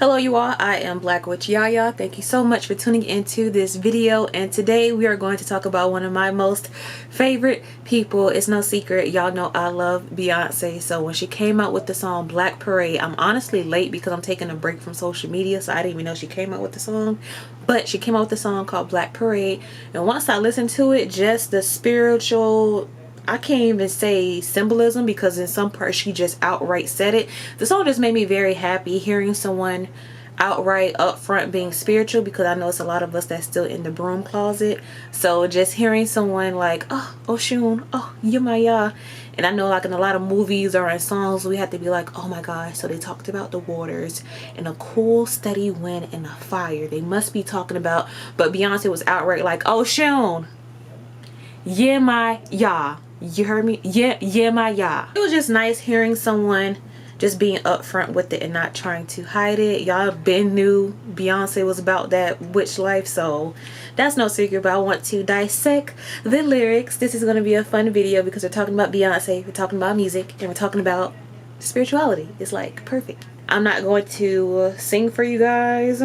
Hello you all, I am BlaqueWitchYaya. Thank you so much for tuning into this video, and today we are going to talk about one of my most favorite people. It's no secret, y'all know I love Beyonce. So when she came out with the song Black Parade, I'm honestly late because I'm taking a break from social media, so I didn't even know she came out with the song. But she came out with a song called Black Parade, and once I listened to it, just the spiritual, I can't even say symbolism because in some parts she just outright said it. The song just made me very happy hearing someone outright upfront being spiritual, because I know it's a lot of us that's still in the broom closet. So just hearing someone like, oh Oshun, oh Yemaya, and I know like in a lot of movies or in songs we have to be like, oh my gosh, so they talked about the waters and a cool steady wind and a fire, they must be talking about. But Beyonce was outright like, Oshun, Yemaya. You heard me? Yeah, my yeah. It was just nice hearing someone just being upfront with it and not trying to hide it. Y'all been knew Beyonce was about that witch life, so that's no secret. But I want to dissect the lyrics. This is going to be a fun video because we're talking about Beyonce, we're talking about music, and we're talking about spirituality. It's like perfect. I'm not going to sing for you guys.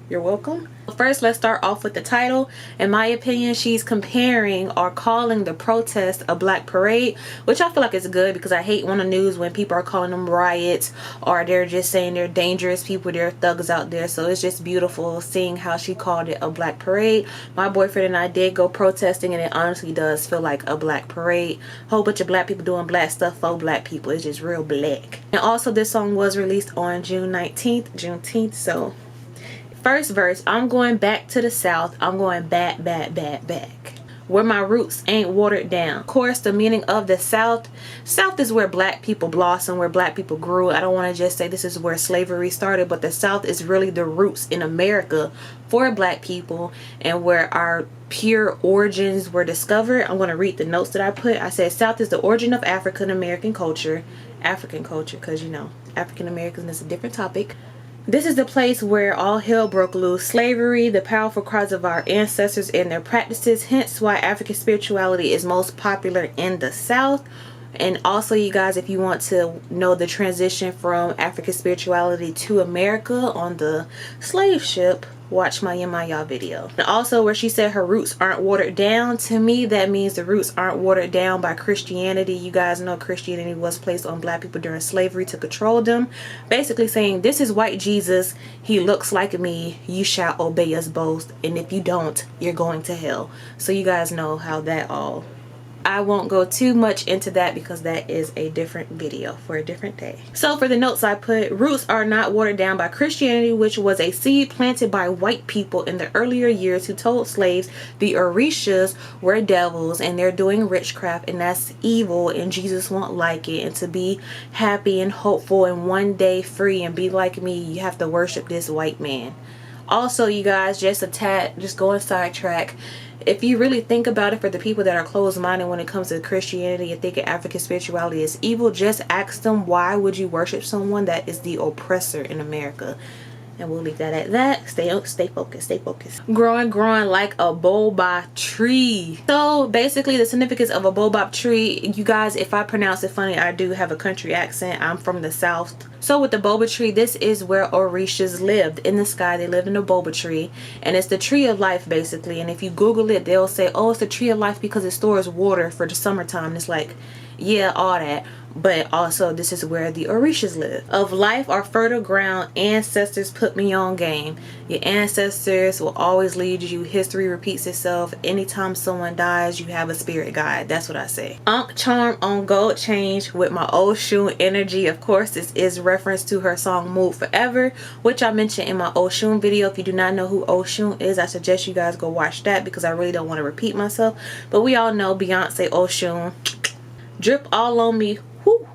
You're welcome. First, let's start off with the title. In my opinion, she's comparing or calling the protest a black parade, which I feel like is good because I hate on the news when people are calling them riots or they're just saying they're dangerous people, they're thugs out there. So it's just beautiful seeing how she called it a black parade. My boyfriend and I did go protesting, and it honestly does feel like a black parade. Whole bunch of black people doing black stuff for black people. It's just real black. And also this song was released on June 19th, Juneteenth. So first verse, I'm going back to the South. I'm going back, where my roots ain't watered down. Of course, the meaning of the South is where black people blossom, where black people grew. I don't want to just say this is where slavery started, but the South is really the roots in America for black people and where our pure origins were discovered. I'm going to read the notes that I put. I said South is the origin of African American culture, because you know African Americans is a different topic. This is the place where all hell broke loose. Slavery, the powerful cries of our ancestors and their practices, hence why African spirituality is most popular in the South. And also, you guys, if you want to know the transition from African spirituality to America on the slave ship, watch my Yemaya video. And also where she said her roots aren't watered down, to me that means the roots aren't watered down by Christianity. You guys know Christianity was placed on black people during slavery to control them, basically saying this is white Jesus, he looks like me, you shall obey us both, and if you don't, you're going to hell. So you guys know how that all, I won't go too much into that because that is a different video for a different day. So for the notes I put, roots are not watered down by Christianity, which was a seed planted by white people in the earlier years who told slaves the Orishas were devils and they're doing witchcraft and that's evil and Jesus won't like it, and to be happy and hopeful and one day free and be like me, you have to worship this white man. Also, you guys, just a tad, just going sidetrack, if you really think about it, for the people that are closed-minded when it comes to Christianity and thinking African spirituality is evil, just ask them, why would you worship someone that is the oppressor in America? And we'll leave that at that. Stay focused. Growing like a baobab tree. So basically the significance of a baobab tree, you guys, if I pronounce it funny, I do have a country accent. I'm from the South. So with the baobab tree, this is where Orishas lived in the sky. They lived in a baobab tree, and it's the tree of life basically. And if you Google it, they'll say, oh, it's the tree of life because it stores water for the summertime. It's like, yeah, all that. But also this is where the Orishas live. Of life or fertile ground, ancestors put me on game. Your ancestors will always lead you. History repeats itself. Anytime someone dies, you have a spirit guide. That's what I say. Ankh charm on gold change with my Oshun energy. Of course, this is reference to her song Mood Forever, which I mentioned in my Oshun video. If you do not know who Oshun is, I suggest you guys go watch that because I really don't want to repeat myself. But we all know Beyonce, Oshun. Drip all on me. Whoo.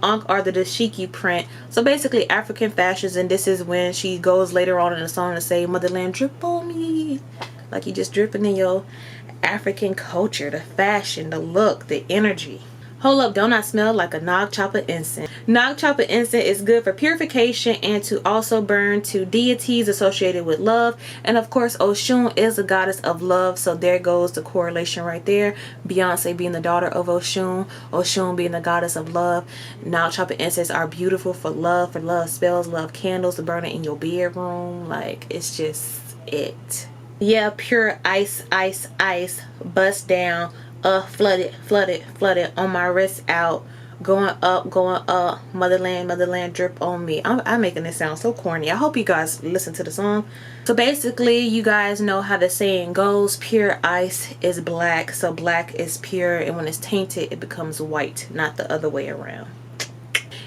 Ankh are the dashiki print. So basically African fashions, and this is when she goes later on in the song to say, motherland drip on me. Like you just dripping in your African culture, the fashion, the look, the energy. Hold up, don't I smell like a nog chopper incense? Nog chopper incense is good for purification and to also burn to deities associated with love. And of course, Oshun is a goddess of love. So there goes the correlation right there. Beyonce being the daughter of Oshun. Oshun being the goddess of love. Nog chopper incense are beautiful for love spells, love candles to burn it in your bedroom. Like, it's just it. Yeah, pure ice, ice, ice. Bust down. Flooded, flooded, flooded on my wrist out, going up, motherland, motherland, drip on me. I'm making this sound so corny. I hope you guys listen to the song. So basically, you guys know how the saying goes, pure ice is black, so black is pure, and when it's tainted, it becomes white, not the other way around.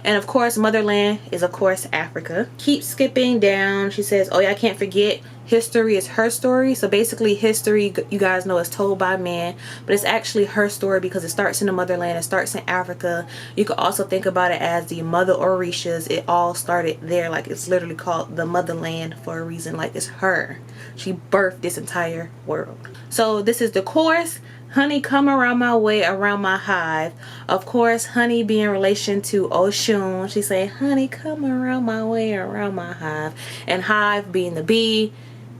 And of course, motherland is of course Africa. Keep skipping down. She says, oh yeah, I can't forget, history is her story. So basically, history, you guys know, is told by man, but it's actually her story because it starts in the motherland. It starts in Africa. You could also think about it as the mother Orishas. It all started there. Like, it's literally called the motherland for a reason. Like, it's her. She birthed this entire world. So this is the chorus. Honey, come around my way, around my hive. Of course, honey being in relation to Oshun. She say, honey, come around my way, around my hive. And hive being the bee.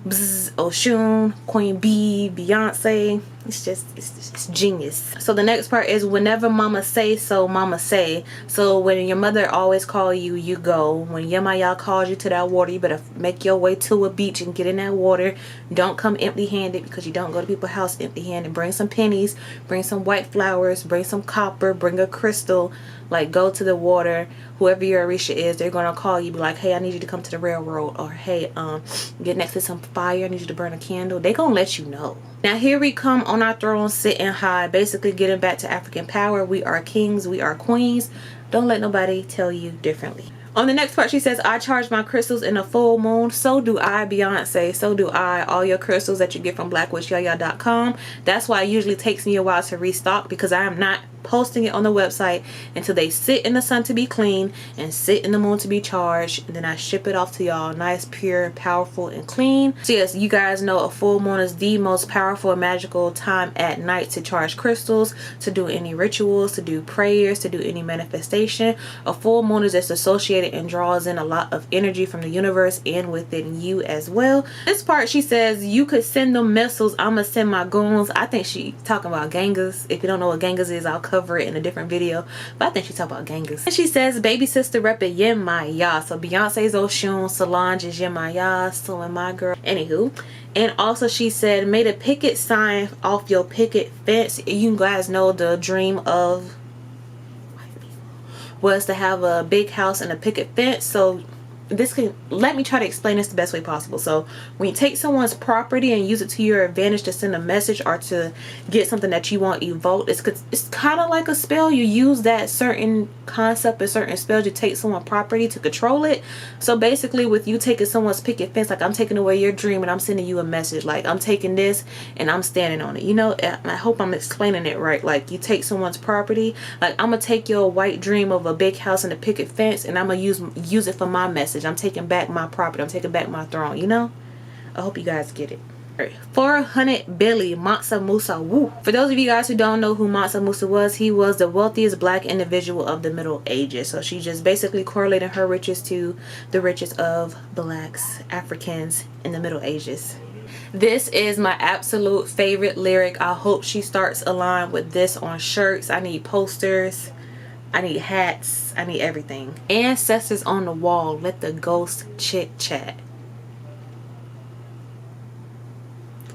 Bzz, Oshun, Queen Bee, Beyonce. It's genius. So the next part is, whenever mama say so, mama say. So when your mother always call you, you go. When Yemaya calls you to that water, you better make your way to a beach and get in that water. Don't come empty handed, because you don't go to people's house empty handed. Bring some pennies, bring some white flowers, bring some copper, bring a crystal. Like, go to the water. Whoever your Orisha is, they're gonna call you, be like, hey, I need you to come to the railroad, or hey, get next to some fire, I need you to burn a candle. They gonna let you know. Now here we come on our throne, sitting high, basically getting back to African power. We are kings, we are queens. Don't let nobody tell you differently. On the next part, she says, I charge my crystals in a full moon. So do I, Beyonce. So do I. All your crystals that you get from BlaqueWitchYaya.com. That's why it usually takes me a while to restock, because I am not posting it on the website until they sit in the sun to be clean and sit in the moon to be charged, and then I ship it off to y'all nice, pure, powerful, and clean. So yes, you guys know a full moon is the most powerful and magical time at night to charge crystals, to do any rituals, to do prayers, to do any manifestation. A full moon is just associated and draws in a lot of energy from the universe and within you as well. This part, she says, you could send them missiles, I'ma send my goons. I think she talking about gangas. If you don't know what gangas is, I'll cover it in a different video, but I think she's talking about gangas. And she says, baby sister repping Yemaya. So Beyonce's Oshun, Solange is Yemaya, so am my girl. Anywho, and also she said, made a picket sign off your picket fence. You guys know the dream of was to have a big house and a picket fence. So this can, let me try to explain this the best way possible. So when you take someone's property and use it to your advantage to send a message or to get something that you want evoked, it's kind of like a spell. You use that certain concept or certain spell to take someone's property to control it. So basically, with you taking someone's picket fence, like I'm taking away your dream and I'm sending you a message, like I'm taking this and I'm standing on it. You know, I hope I'm explaining it right. Like, you take someone's property, like I'm gonna take your white dream of a big house and a picket fence, and I'm gonna use it for my message. I'm taking back my property. I'm taking back my throne. You know, I hope you guys get it. 400 Billy Mansa Musa. Woo. For those of you guys who don't know who Mansa Musa was, he was the wealthiest black individual of the Middle Ages. So she just basically correlated her riches to the riches of blacks, Africans in the Middle Ages. This is my absolute favorite lyric. I hope she starts aligned with this on shirts. I need posters. I need hats. I need everything. Ancestors on the wall, let the ghost chit chat.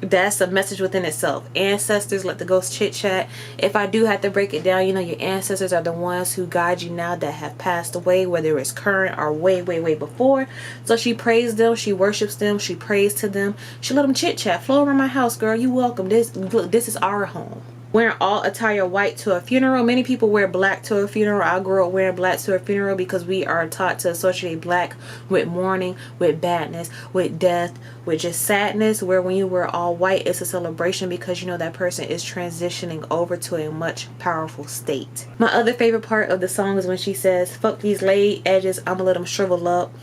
That's a message within itself. Ancestors, let the ghost chit chat. If I do have to break it down, you know, your ancestors are the ones who guide you now that have passed away, whether it's current or way before. So she prays them, she worships them, she prays to them, she let them chit chat. Flow around my house, girl. You welcome. This is our home. Wearing all attire white to a funeral. Many people wear black to a funeral. I grew up wearing black to a funeral because we are taught to associate black with mourning, with badness, with death, with just sadness. Where when you wear all white, it's a celebration because you know that person is transitioning over to a much powerful state. My other favorite part of the song is when she says, fuck these laid edges, I'ma let them shrivel up.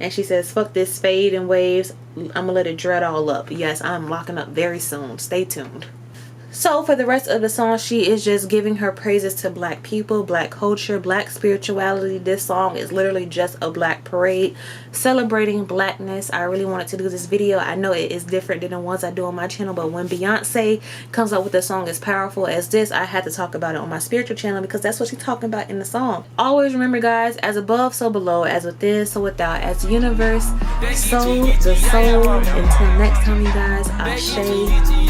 And she says, fuck this fade and waves, I'm gonna let it dread all up. Yes, I'm locking up very soon. Stay tuned. So for the rest of the song, she is just giving her praises to black people, black culture, black spirituality. This song is literally just a black parade celebrating blackness. I really wanted to do this video. I know it is different than the ones I do on my channel, but when Beyonce comes up with a song as powerful as this, I had to talk about it on my spiritual channel because that's what she's talking about in the song. Always remember, guys, as above, so below, as within, so without, as the universe, so the soul. Until next time, you guys, Ashe.